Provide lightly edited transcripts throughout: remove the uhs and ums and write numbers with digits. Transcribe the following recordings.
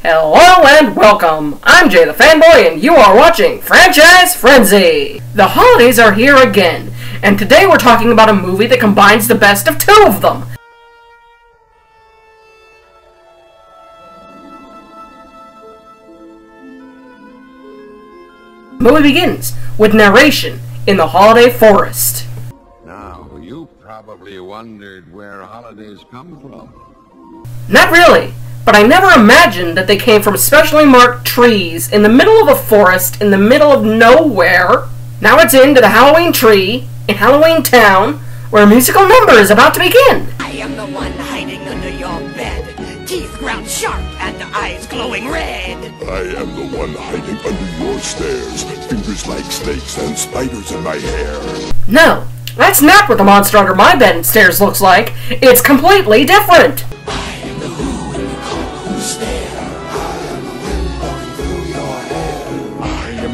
Hello and welcome! I'm Jay the Fanboy and you are watching Franchise Frenzy! The holidays are here again, and today we're talking about a movie that combines the best of two of them. The movie begins with narration in the holiday forest. Now, you probably wondered where holidays come from. Not really. But I never imagined that they came from specially marked trees in the middle of a forest in the middle of nowhere. Now it's into the Halloween tree in Halloween Town, where a musical number is about to begin. I am the one hiding under your bed, teeth ground sharp and eyes glowing red. I am the one hiding under your stairs, fingers like snakes and spiders in my hair. No, that's not what the monster under my bed and stairs looks like. It's completely different.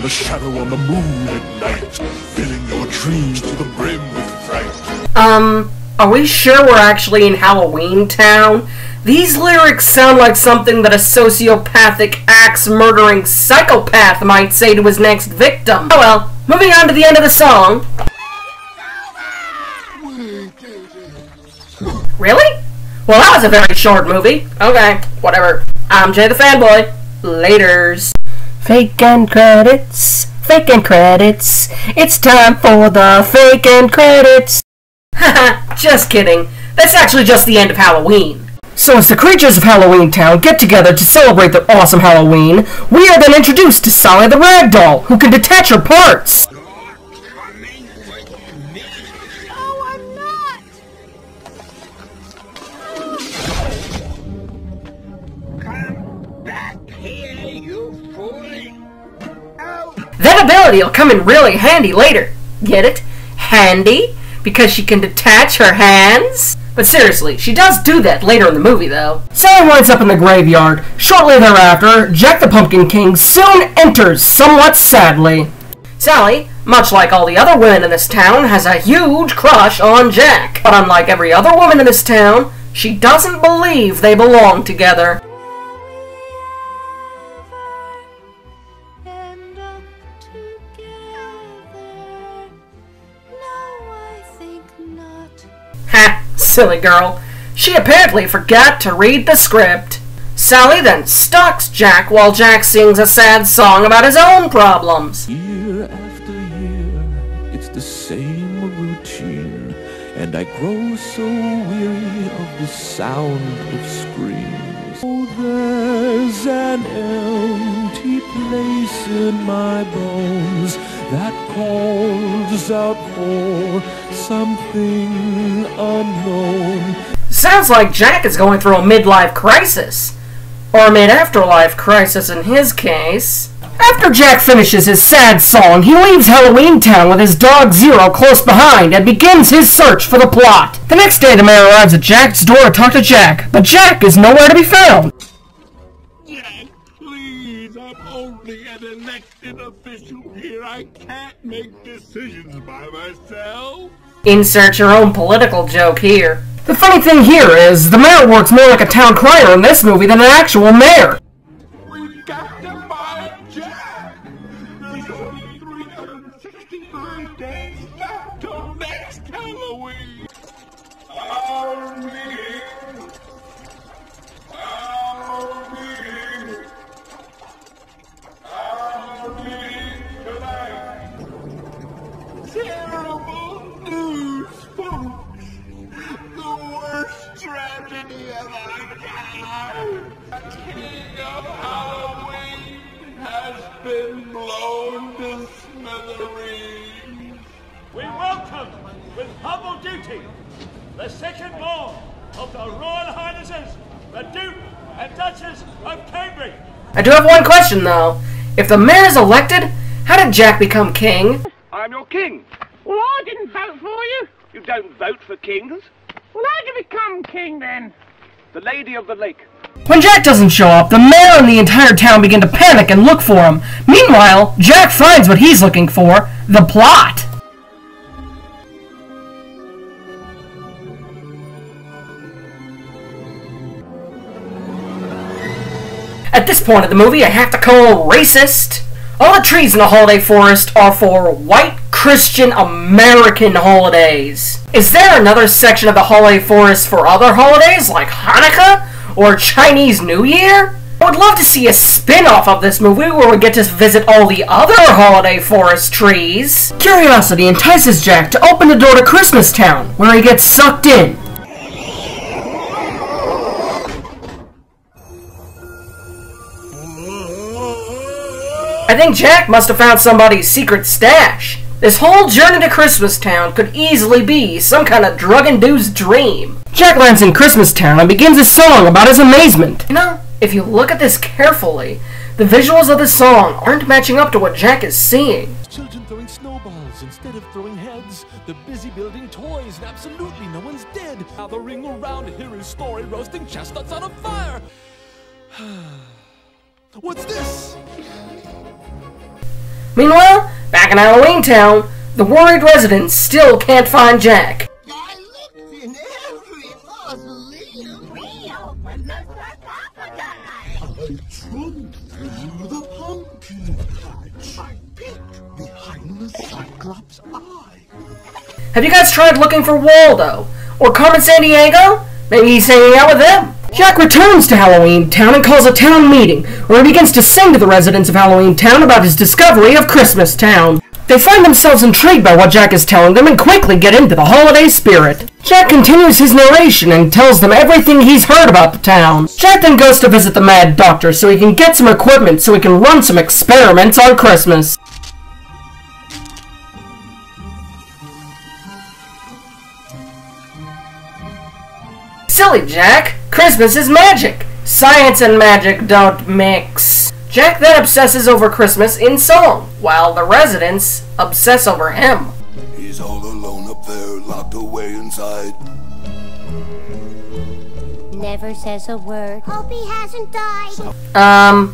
The shadow on the moon at night, filling your dreams to the brim with fright. Are we sure we're actually in Halloween Town? These lyrics sound like something that a sociopathic, axe-murdering psychopath might say to his next victim. Oh well, moving on to the end of the song. Really? Well, that was a very short movie. Okay, whatever. I'm Jay the Fanboy. Laters. Fake end credits, fake end credits. It's time for the fake end credits. Haha, just kidding. That's actually just the end of Halloween. So as the creatures of Halloween Town get together to celebrate their awesome Halloween, we are then introduced to Sally the Ragdoll, who can detach her parts. That ability will come in really handy later. Get it? Handy? Because she can detach her hands? But seriously, she does do that later in the movie, though. Sally winds up in the graveyard. Shortly thereafter, Jack the Pumpkin King soon enters, somewhat sadly. Sally, much like all the other women in this town, has a huge crush on Jack. But unlike every other woman in this town, she doesn't believe they belong together. Ha! Silly girl. She apparently forgot to read the script. Sally then stalks Jack while Jack sings a sad song about his own problems. Year after year, it's the same routine, and I grow so weary of the sound of screams. Oh, there's an empty place in my bones that calls out for something unknown. Sounds like Jack is going through a midlife crisis. Or a mid-afterlife crisis in his case. After Jack finishes his sad song, he leaves Halloween Town with his dog Zero close behind and begins his search for the plot. The next day, the mayor arrives at Jack's door to talk to Jack, but Jack is nowhere to be found. Jack, please, I'm only an elected official here. I can't make decisions by myself. Insert your own political joke here. The funny thing here is, the mayor works more like a town crier in this movie than an actual mayor. We've got to find Jack. There's only 365 days left till next Halloween. Our meeting. Tonight. Terrible news, folks. The worst tragedy of our time. The King of Halloween has been blown to smithereens. We welcome, with humble duty, the second born of the Royal Highnesses, the Duke and Duchess of Cambridge. I do have one question, though. If the mayor is elected, how did Jack become king? I'm your king. Well, I didn't vote for you. You don't vote for kings. Well, how'd you become king then? The Lady of the Lake. When Jack doesn't show up, the mayor and the entire town begin to panic and look for him. Meanwhile, Jack finds what he's looking for, the plot. At this point of the movie, I have to call racist. All the trees in the holiday forest are for white Christian American holidays. Is there another section of the holiday forest for other holidays, like Hanukkah or Chinese New Year? I would love to see a spin-off of this movie where we get to visit all the other holiday forest trees. Curiosity entices Jack to open the door to Christmas Town, where he gets sucked in. I think Jack must have found somebody's secret stash. This whole journey to Christmas Town could easily be some kind of drug-induced dream. Jack lands in Christmas Town and begins a song about his amazement. You know, if you look at this carefully, the visuals of the song aren't matching up to what Jack is seeing. Children throwing snowballs instead of throwing heads. They're busy building toys and absolutely no one's dead. Gathering around to hear his story, roasting chestnuts on a fire. What's this? Meanwhile, back in Halloween Town, the worried residents still can't find Jack. I looked in every mausoleum. We opened the sarcophagi. I trod through the pumpkin patch. I peeked behind the Cyclops' eye. Have you guys tried looking for Waldo? Or Carmen Sandiego? Maybe he's hanging out with them. Jack returns to Halloween Town and calls a town meeting, where he begins to sing to the residents of Halloween Town about his discovery of Christmas Town. They find themselves intrigued by what Jack is telling them and quickly get into the holiday spirit. Jack continues his narration and tells them everything he's heard about the town. Jack then goes to visit the Mad Doctor so he can get some equipment so he can run some experiments on Christmas. Silly Jack! Christmas is magic! Science and magic don't mix. Jack then obsesses over Christmas in song, while the residents obsess over him. He's all alone up there, locked away inside. Never says a word. Hope he hasn't died.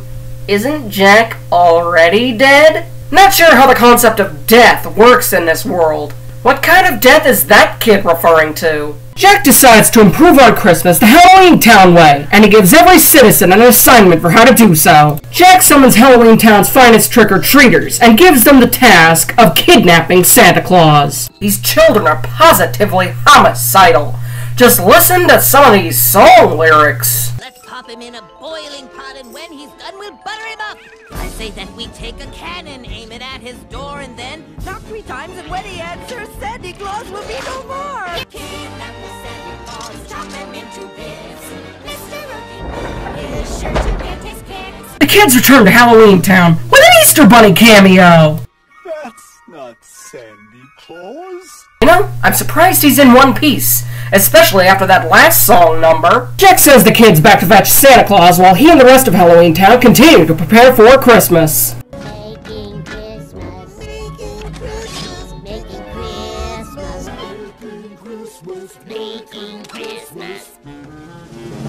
Isn't Jack already dead? Not sure how the concept of death works in this world. What kind of death is that kid referring to? Jack decides to improve on Christmas the Halloween Town way, and he gives every citizen an assignment for how to do so. Jack summons Halloween Town's finest trick-or-treaters, and gives them the task of kidnapping Santa Claus. These children are positively homicidal. Just listen to some of these song lyrics. Let's pop him in a boiling pot, and when he's done, we'll butter him up. I say that we take a cannon, aim it at his door, and then knock 3 times, and when he answers, Santa Claus will be no more. Kidnap the Santa Claus, chop him into bits. Mr. Rookie is sure to get his kicks. The kids return to Halloween Town with an Easter Bunny cameo. That's not Sandy Claus. You know, I'm surprised he's in one piece, especially after that last song number. Jack sends the kids back to fetch Santa Claus while he and the rest of Halloween Town continue to prepare for Christmas. Making Christmas, making Christmas, making Christmas, making Christmas, making Christmas.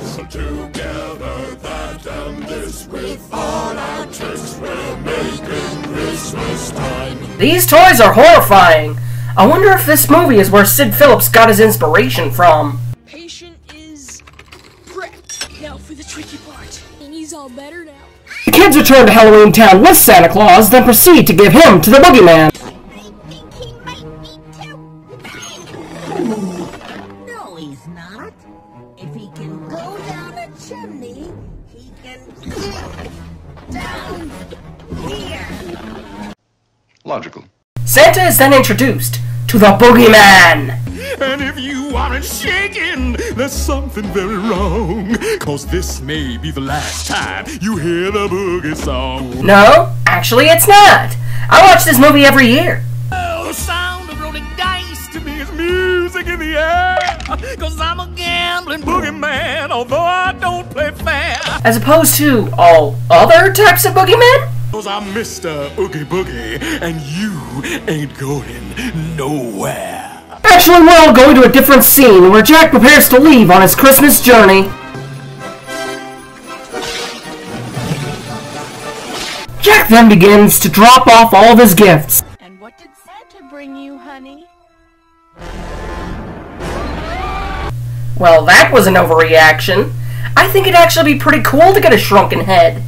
So together that and this with all our tricks we're making Christmas time. These toys are horrifying. I wonder if this movie is where Sid Phillips got his inspiration from. Patient is prepped. Now for the tricky part. And he's all better now. The kids return to Halloween Town with Santa Claus, then proceed to give him to the boogeyman. No, he's not. If he can go down a chimney, he can get down here. Logical. Santa is then introduced to the boogeyman. And if you aren't shaking, there's something very wrong. 'Cause this may be the last time you hear the boogie song. No, actually it's not. I watch this movie every year. Oh, the sound of rolling dice to me is music in the air. 'Cause I'm a gambling boogeyman, although I don't play fair. As opposed to all other types of boogeymen? 'Cause I'm Mr. Oogie Boogie, and you ain't going nowhere. Actually, we're all going to a different scene where Jack prepares to leave on his Christmas journey. Jack then begins to drop off all of his gifts. And what did Santa bring you, honey? Well, that was an overreaction. I think it'd actually be pretty cool to get a shrunken head.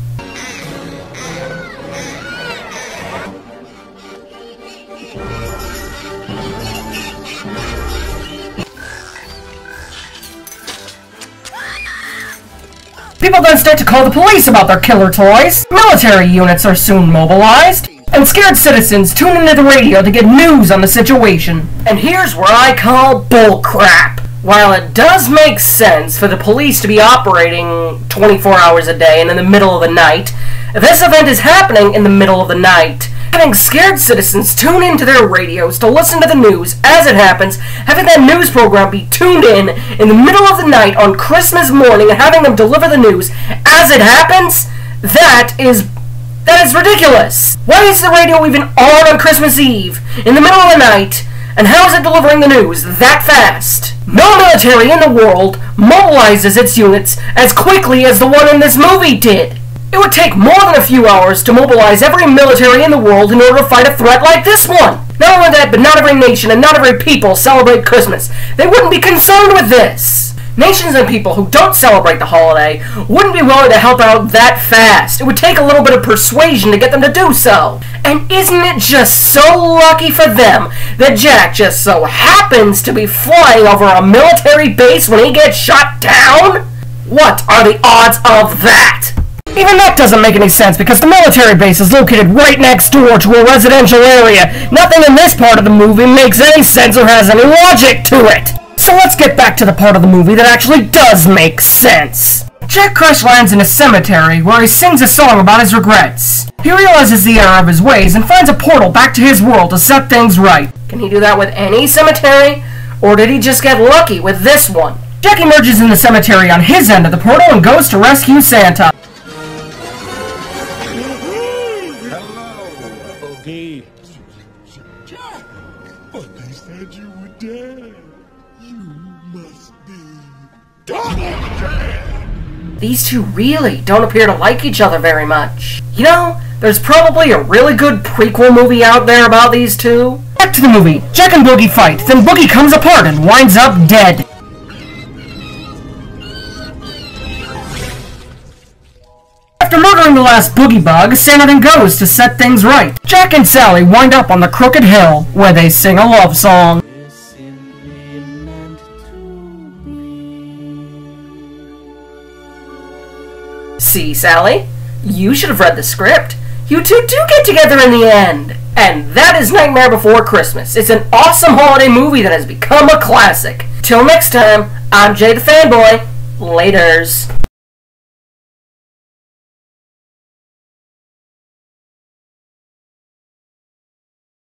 People then start to call the police about their killer toys. Military units are soon mobilized. And scared citizens tune into the radio to get news on the situation. And here's where I call bullcrap. While it does make sense for the police to be operating 24 hours a day and in the middle of the night, this event is happening in the middle of the night. Having scared citizens tune into their radios to listen to the news as it happens, having that news program be tuned in the middle of the night on Christmas morning and having them deliver the news as it happens, that is ridiculous. Why is the radio even on Christmas Eve in the middle of the night, and how is it delivering the news that fast? No military in the world mobilizes its units as quickly as the one in this movie did. It would take more than a few hours to mobilize every military in the world in order to fight a threat like this one. Not only that, but not every nation and not every people celebrate Christmas. They wouldn't be concerned with this. Nations and people who don't celebrate the holiday wouldn't be willing to help out that fast. It would take a little bit of persuasion to get them to do so. And isn't it just so lucky for them that Jack just so happens to be flying over a military base when he gets shot down? What are the odds of that? Even that doesn't make any sense because the military base is located right next door to a residential area. Nothing in this part of the movie makes any sense or has any logic to it. So let's get back to the part of the movie that actually does make sense. Jack crash lands in a cemetery where he sings a song about his regrets. He realizes the error of his ways and finds a portal back to his world to set things right. Can he do that with any cemetery? Or did he just get lucky with this one? Jack emerges in the cemetery on his end of the portal and goes to rescue Santa. Okay. Jack! But they said you were dead. You must be Donald Jack! These two really don't appear to like each other very much. You know, there's probably a really good prequel movie out there about these two. Back to the movie. Jack and Boogie fight, then Boogie comes apart and winds up dead. After murdering the last Boogie Bug, Santa then goes to set things right. Jack and Sally wind up on the Crooked Hill, where they sing a love song. See, Sally? You should have read the script. You two do get together in the end. And that is Nightmare Before Christmas. It's an awesome holiday movie that has become a classic. Till next time, I'm Jay the Fanboy. Laters.